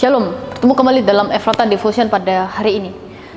Shalom, bertemu kembali dalam Efrata Devotion pada hari ini.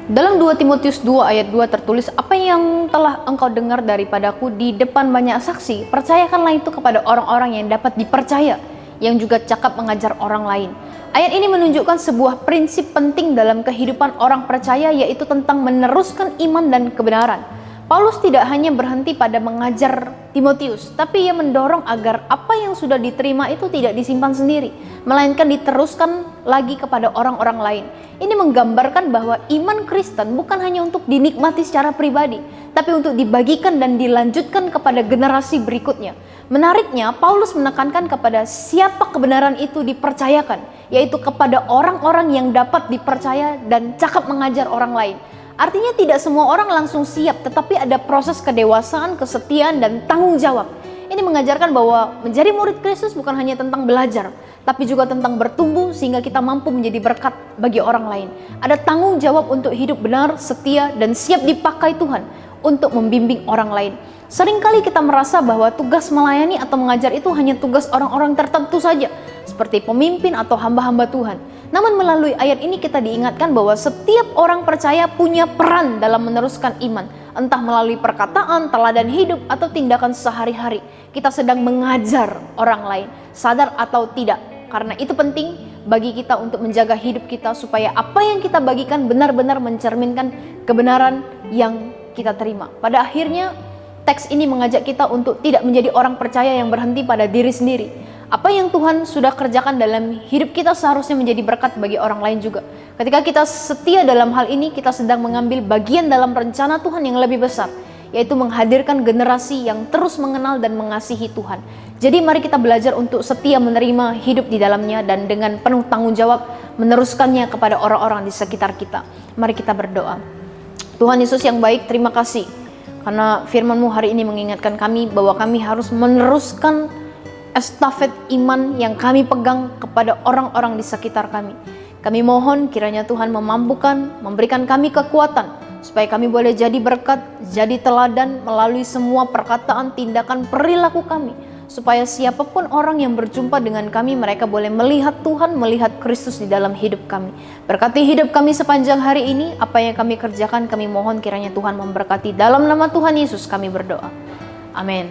Dalam 2 Timotius 2 ayat 2 tertulis, apa yang telah engkau dengar daripadaku di depan banyak saksi, percayakanlah itu kepada orang-orang yang dapat dipercaya, yang juga cakap mengajar orang lain. Ayat ini menunjukkan sebuah prinsip penting dalam kehidupan orang percaya, yaitu tentang meneruskan iman dan kebenaran. Paulus tidak hanya berhenti pada mengajar Timotius, tapi ia mendorong agar apa yang sudah diterima itu tidak disimpan sendiri, melainkan diteruskan lagi kepada orang-orang lain. Ini menggambarkan bahwa iman Kristen bukan hanya untuk dinikmati secara pribadi, tapi untuk dibagikan dan dilanjutkan kepada generasi berikutnya. Menariknya, Paulus menekankan kepada siapa kebenaran itu dipercayakan, yaitu kepada orang-orang yang dapat dipercaya dan cakap mengajar orang lain. Artinya tidak semua orang langsung siap, tetapi ada proses kedewasaan, kesetiaan, dan tanggung jawab. Ini mengajarkan bahwa menjadi murid Kristus bukan hanya tentang belajar, tapi juga tentang bertumbuh sehingga kita mampu menjadi berkat bagi orang lain. Ada tanggung jawab untuk hidup benar, setia, dan siap dipakai Tuhan untuk membimbing orang lain. Seringkali kita merasa bahwa tugas melayani atau mengajar itu hanya tugas orang-orang tertentu saja, seperti pemimpin atau hamba-hamba Tuhan. Namun melalui ayat ini kita diingatkan bahwa setiap orang percaya punya peran dalam meneruskan iman, entah melalui perkataan, teladan hidup, atau tindakan sehari-hari. Kita sedang mengajar orang lain, sadar atau tidak. Karena itu penting bagi kita untuk menjaga hidup kita supaya apa yang kita bagikan benar-benar mencerminkan kebenaran yang kita terima. Pada akhirnya, teks ini mengajak kita untuk tidak menjadi orang percaya yang berhenti pada diri sendiri. Apa yang Tuhan sudah kerjakan dalam hidup kita seharusnya menjadi berkat bagi orang lain juga. Ketika kita setia dalam hal ini, kita sedang mengambil bagian dalam rencana Tuhan yang lebih besar, yaitu menghadirkan generasi yang terus mengenal dan mengasihi Tuhan. Jadi mari kita belajar untuk setia menerima hidup di dalamnya dan dengan penuh tanggung jawab meneruskannya kepada orang-orang di sekitar kita. Mari kita berdoa. Tuhan Yesus yang baik, terima kasih karena firman-Mu hari ini mengingatkan kami bahwa kami harus meneruskan estafet iman yang kami pegang kepada orang-orang di sekitar kami. Kami mohon kiranya Tuhan memampukan, memberikan kami kekuatan supaya kami boleh jadi berkat, jadi teladan melalui semua perkataan, tindakan, perilaku kami. Supaya siapapun orang yang berjumpa dengan kami, mereka boleh melihat Tuhan, melihat Kristus di dalam hidup kami. Berkati hidup kami sepanjang hari ini, apa yang kami kerjakan kami mohon kiranya Tuhan memberkati. Dalam nama Tuhan Yesus kami berdoa. Amin.